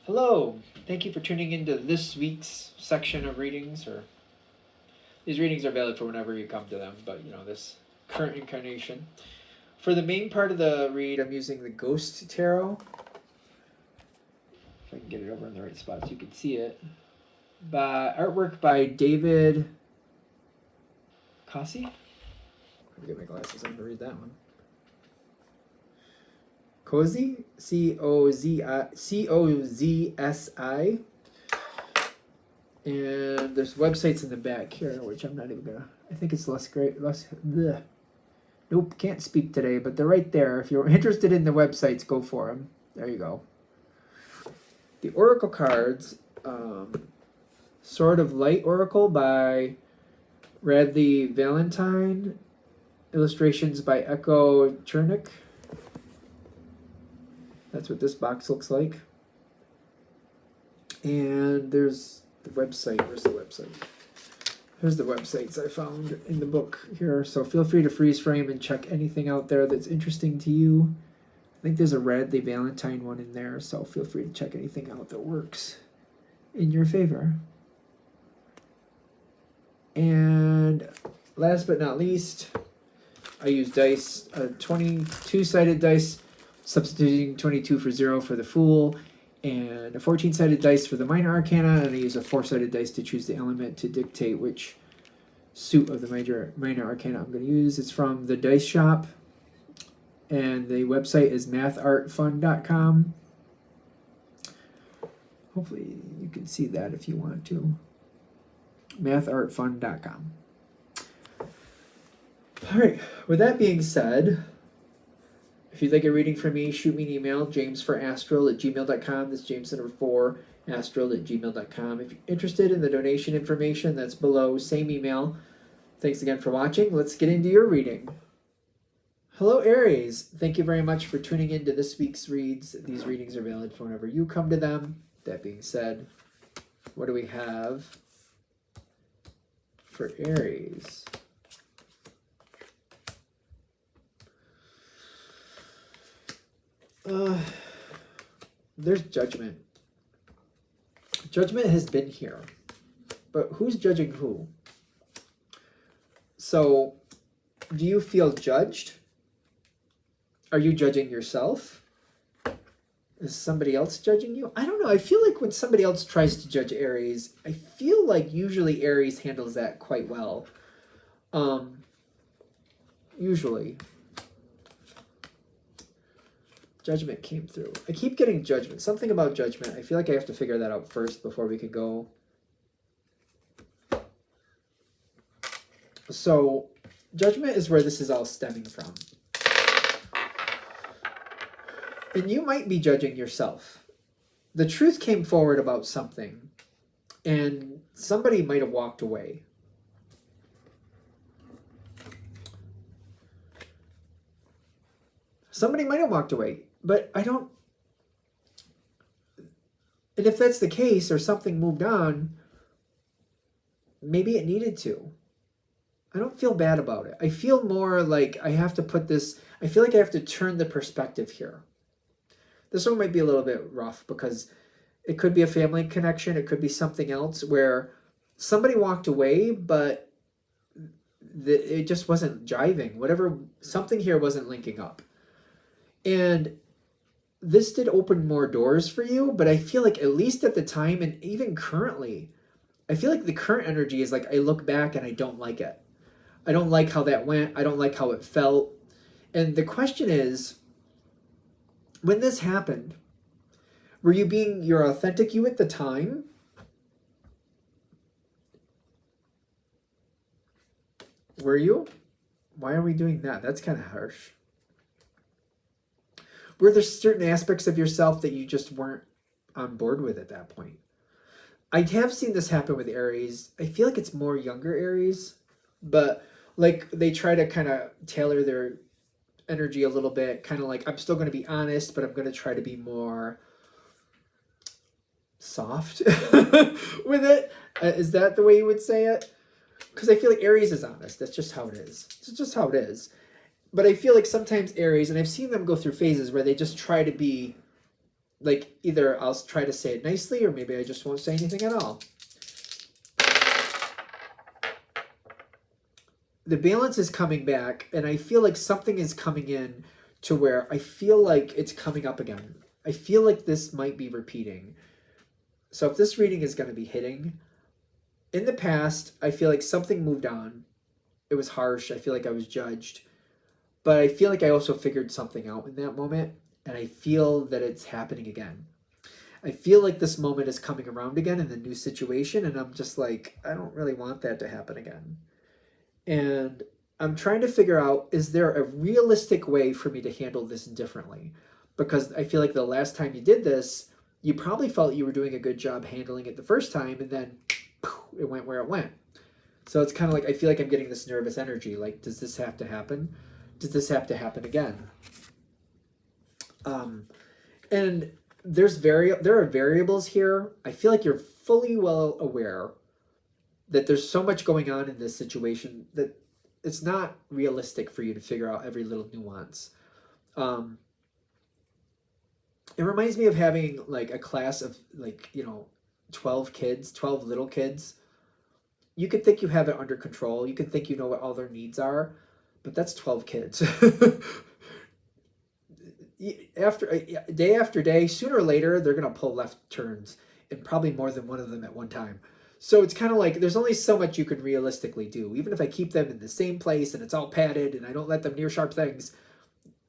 Hello, thank you for tuning into this week's section of readings. Or these readings are valid for whenever you come to them, but this current incarnation. For the main part of the read, I'm using the Ghost Tarot. If I can get it over in the right spot so you can see it. Artwork by David Cossey. Let me get my glasses on to read that one. Cozy, Cozzi, and there's websites in the back here, which I'm not even gonna. I think it's less great. Bleh. Nope, can't speak today, but they're right there. If you're interested in the websites, go for them. There you go. The Oracle cards, Sword of Light Oracle by Radley Valentine, illustrations by Echo Chernick. That's what this box looks like. And there's the website. Where's the website? Here's the websites I found in the book here. So feel free to freeze frame and check anything out there that's interesting to you. I think there's a Radley Valentine one in there, so feel free to check anything out that works in your favor. And last but not least, I use dice, a 22-sided dice, substituting 22 for 0 for the Fool, and a 14-sided dice for the Minor Arcana, and I use a 4-sided dice to choose the element to dictate which suit of the Minor Arcana I'm going to use. It's from the Dice Shop, and the website is mathartfun.com. Hopefully you can see that if you want to. mathartfun.com. All right, with that being said, if you'd like a reading from me, shoot me an email, jamesforastral@gmail.com. That's James the number 4, astral@gmail.com. If you're interested in the donation information, that's below, same email. Thanks again for watching. Let's get into your reading. Hello, Aries. Thank you very much for tuning in to this week's reads. These readings are valid for whenever you come to them. That being said, what do we have for Aries? There's judgment. Judgment has been here. But who's judging who? So, do you feel judged? Are you judging yourself? Is somebody else judging you? I don't know. I feel like when somebody else tries to judge Aries, I feel like usually Aries handles that quite well. Usually. Judgment came through. I keep getting judgment. Something about judgment. I feel like I have to figure that out first before we can go. So, judgment is where this is all stemming from. And you might be judging yourself. The truth came forward about something, and somebody might have walked away. Somebody might have walked away. But I don't, and if that's the case, or something moved on, maybe it needed to. I don't feel bad about it. I feel more like I have to put this, I feel like I have to turn the perspective here. This one might be a little bit rough because it could be a family connection. It could be something else where somebody walked away, but it just wasn't jiving. Whatever, something here wasn't linking up. And this did open more doors for you, but I feel like at least at the time and even currently, I feel like the current energy is like I look back and I don't like it. I don't like how that went. I don't like how it felt. And the question is, when this happened, were you being your authentic you at the time? Were you? Why are we doing that? That's kind of harsh. Were there certain aspects of yourself that you just weren't on board with at that point? I have seen this happen with Aries. I feel like it's more younger Aries, but like they try to kind of tailor their energy a little bit, kind of like, I'm still going to be honest, but I'm going to try to be more soft with it. Is that the way you would say it? Because I feel like Aries is honest. That's just how it is. It's just how it is. But I feel like sometimes Aries, and I've seen them go through phases where they just try to be like either I'll try to say it nicely, or maybe I just won't say anything at all. The balance is coming back, and I feel like something is coming in to where I feel like it's coming up again. I feel like this might be repeating. So if this reading is going to be hitting, in the past, I feel like something moved on. It was harsh. I feel like I was judged. But I feel like I also figured something out in that moment, and I feel that it's happening again. I feel like this moment is coming around again in the new situation, and I'm just like, I don't really want that to happen again. And I'm trying to figure out, is there a realistic way for me to handle this differently? Because I feel like the last time you did this, you probably felt you were doing a good job handling it the first time, and then it went where it went. So it's kind of like, I feel like I'm getting this nervous energy. Like, does this have to happen? Does this have to happen again? And there are variables here. I feel like you're fully well aware that there's so much going on in this situation that it's not realistic for you to figure out every little nuance. It reminds me of having like a class of 12 kids, 12 little kids. You could think you have it under control. You could think you know what all their needs are, but that's 12 kids. Day after day, sooner or later, they're going to pull left turns, and probably more than one of them at one time. So it's kind of like there's only so much you can realistically do. Even if I keep them in the same place and it's all padded and I don't let them near sharp things,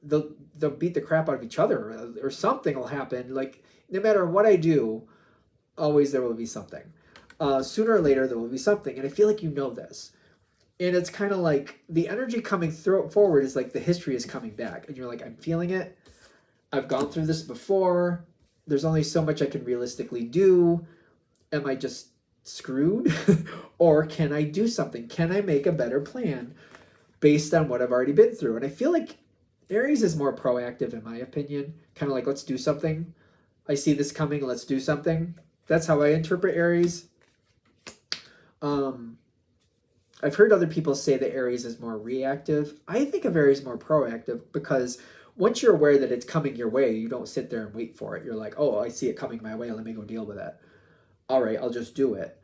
they'll beat the crap out of each other, or something will happen. Like, no matter what I do, always there will be something. Sooner or later, there will be something. And I feel like you know this. And it's kind of like the energy coming forward is like the history is coming back. And you're like, I'm feeling it. I've gone through this before. There's only so much I can realistically do. Am I just screwed? Or can I do something? Can I make a better plan based on what I've already been through? And I feel like Aries is more proactive, in my opinion. Kind of like, let's do something. I see this coming. Let's do something. That's how I interpret Aries. I've heard other people say that Aries is more reactive. I think of Aries more proactive, because once you're aware that it's coming your way, you don't sit there and wait for it. You're like, oh, I see it coming my way. Let me go deal with it. All right, I'll just do it.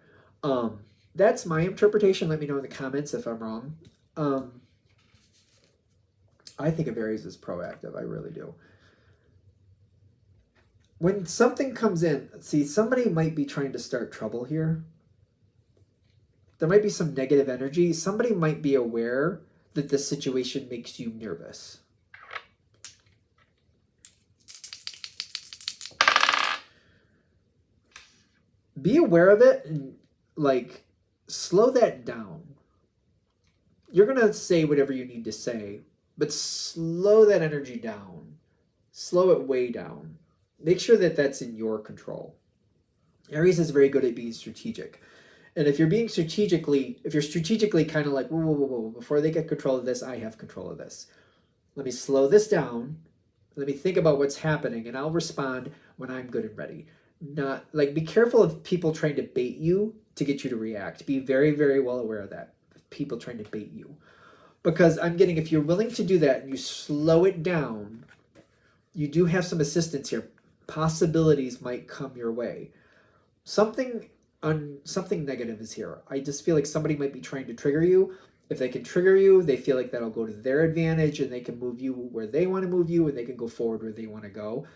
That's my interpretation. Let me know in the comments if I'm wrong. I think of Aries as proactive. I really do. When something comes in, see, somebody might be trying to start trouble here. There might be some negative energy. Somebody might be aware that this situation makes you nervous. Be aware of it and, like, slow that down. You're going to say whatever you need to say, but slow that energy down. Slow it way down. Make sure that that's in your control. Aries is very good at being strategic. And if you're strategically kind of like, whoa, before they get control of this, I have control of this. Let me slow this down. Let me think about what's happening, and I'll respond when I'm good and ready. Not like, be careful of people trying to bait you to get you to react. Be very, very well aware of that. People trying to bait you. Because I'm getting, if you're willing to do that and you slow it down, you do have some assistance here. Possibilities might come your way. Something negative is here. I just feel like somebody might be trying to trigger you. If they can trigger you, they feel like that'll go to their advantage, and they can move you where they want to move you, and they can go forward where they want to go.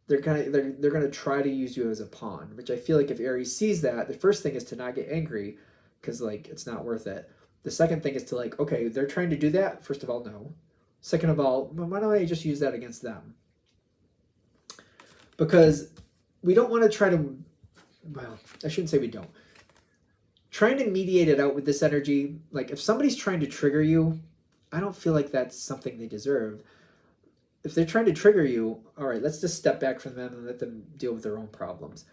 They're going to try to use you as a pawn, which I feel like if Aries sees that, the first thing is to not get angry, because like it's not worth it. The second thing is to like, okay, they're trying to do that. First of all, no. Second of all, why don't I just use that against them? Because we don't want to try to, well, I shouldn't say we don't. Trying to mediate it out with this energy, like if somebody's trying to trigger you, I don't feel like that's something they deserve. If they're trying to trigger you, all right, let's just step back from them and let them deal with their own problems.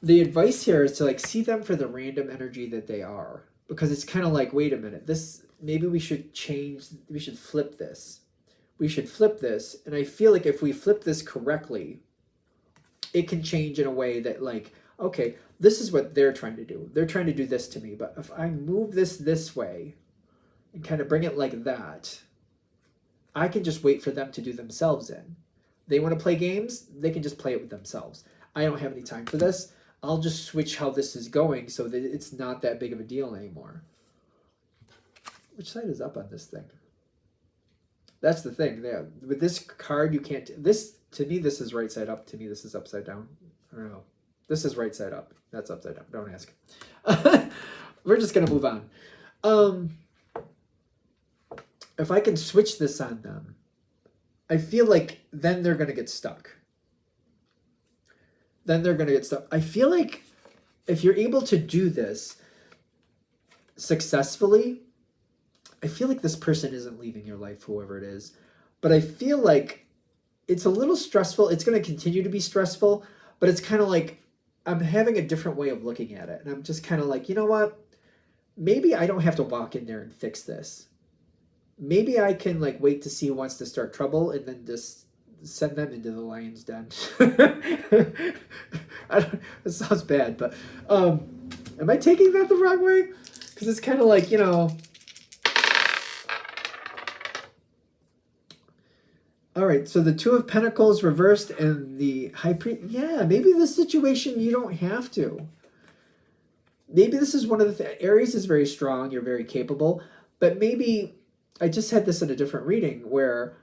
The advice here is to like see them for the random energy that they are, because it's kind of like, wait a minute, this, maybe we should change, we should flip this. We should flip this. And I feel like if we flip this correctly, it can change in a way that like, okay, this is what they're trying to do. They're trying to do this to me, but if I move this way and kind of bring it like that, I can just wait for them to do themselves in. They want to play games, they can just play it with themselves. I don't have any time for this. I'll just switch how this is going so that it's not that big of a deal anymore. Which side is up on this thing? That's the thing. Yeah, with this card, you can't... This, to me, this is right side up. To me, this is upside down. I don't know. This is right side up. That's upside down. Don't ask. We're just going to move on. If I can switch this on them, I feel like then they're going to get stuck. Then they're going to get stuck. I feel like if you're able to do this successfully, I feel like this person isn't leaving your life, whoever it is. But I feel like it's a little stressful. It's going to continue to be stressful, but it's kind of like I'm having a different way of looking at it. And I'm just kind of like, you know what? Maybe I don't have to walk in there and fix this. Maybe I can like wait to see who wants to start trouble and then just send them into the lion's den. It sounds bad, but am I taking that the wrong way? Because it's kind of like, you know... All right, so the Two of Pentacles reversed and the High Priest. Yeah, maybe this situation you don't have to. Maybe this is one of the... Aries is very strong, you're very capable, but maybe... I just had this in a different reading where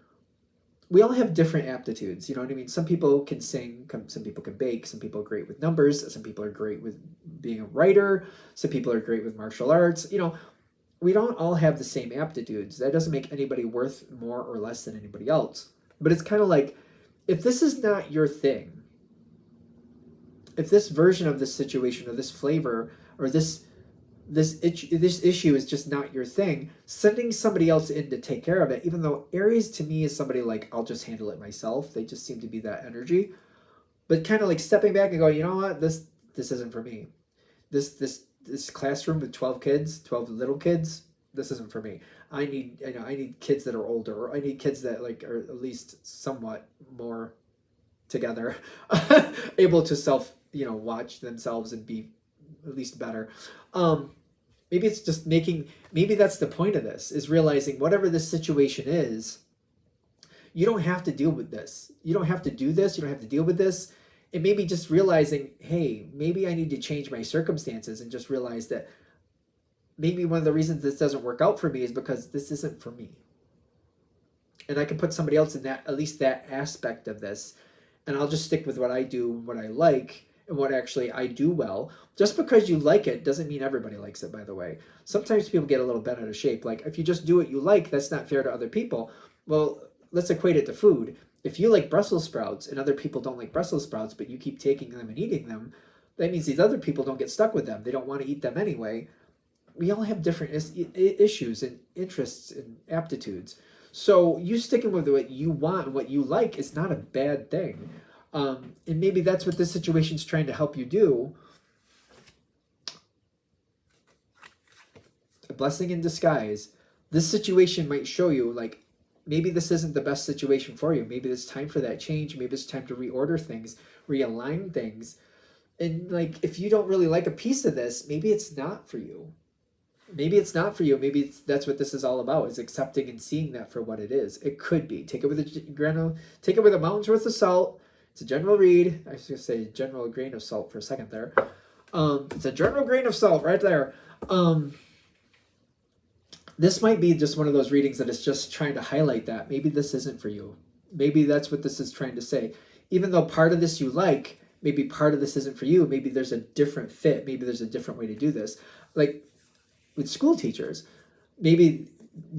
we all have different aptitudes. You know what I mean? Some people can sing, some people can bake, some people are great with numbers, some people are great with being a writer, some people are great with martial arts. You know, we don't all have the same aptitudes. That doesn't make anybody worth more or less than anybody else. But it's kind of like, if this is not your thing, if this version of this situation or this flavor or this issue is just not your thing, sending somebody else in to take care of it, even though Aries to me is somebody like, I'll just handle it myself. They just seem to be that energy. But kind of like stepping back and going, you know what, this isn't for me. This classroom with 12 kids, 12 little kids, this isn't for me. I need kids that are older, or I need kids that like are at least somewhat more together, able to watch themselves and be at least better. Maybe it's just maybe that's the point of this, is realizing whatever this situation is, you don't have to deal with this. You don't have to do this. You don't have to deal with this. And maybe just realizing, hey, maybe I need to change my circumstances, and just realize that maybe one of the reasons this doesn't work out for me is because this isn't for me. And I can put somebody else in that, at least that aspect of this. And I'll just stick with what I do, what I like, and what actually I do well. Just because you like it doesn't mean everybody likes it, by the way. Sometimes people get a little bent out of shape. Like, if you just do what you like, that's not fair to other people. Well, let's equate it to food. If you like Brussels sprouts and other people don't like Brussels sprouts, but you keep taking them and eating them, that means these other people don't get stuck with them. They don't want to eat them anyway. We all have different issues and interests and aptitudes. So you sticking with what you want, what you like, is not a bad thing. And maybe that's what this situation's trying to help you do. A blessing in disguise. This situation might show you, like, maybe this isn't the best situation for you. Maybe it's time for that change. Maybe it's time to reorder things, realign things. And, like, if you don't really like a piece of this, maybe it's not for you. Maybe it's not for you. Maybe that's what this is all about, is accepting and seeing that for what it is. It could be. Take it with a mountain's worth of salt. It's a general read. I was going to say general grain of salt for a second there. It's a general grain of salt right there. This might be just one of those readings that is just trying to highlight that. Maybe this isn't for you. Maybe that's what this is trying to say. Even though part of this you like, maybe part of this isn't for you. Maybe there's a different fit. Maybe there's a different way to do this. Like with school teachers, maybe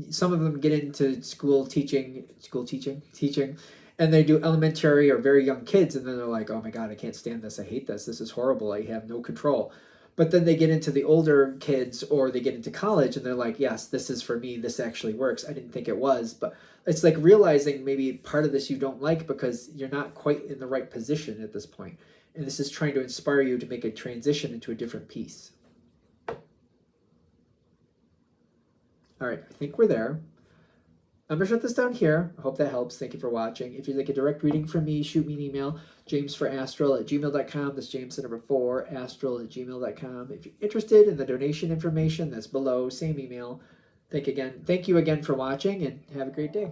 some of them get into teaching, and they do elementary or very young kids, and then they're like, oh my God, I can't stand this. I hate this. This is horrible. I have no control. But then they get into the older kids, or they get into college, and they're like, yes, this is for me. This actually works. I didn't think it was. But it's like realizing maybe part of this you don't like because you're not quite in the right position at this point. And this is trying to inspire you to make a transition into a different piece. All right, I think we're there. I'm going to shut this down here. I hope that helps. Thank you for watching. If you'd like a direct reading from me, shoot me an email, jamesforastral@gmail.com. That's James, the number 4, astral@gmail.com. If you're interested in the donation information, that's below, same email. Thank you again for watching, and have a great day.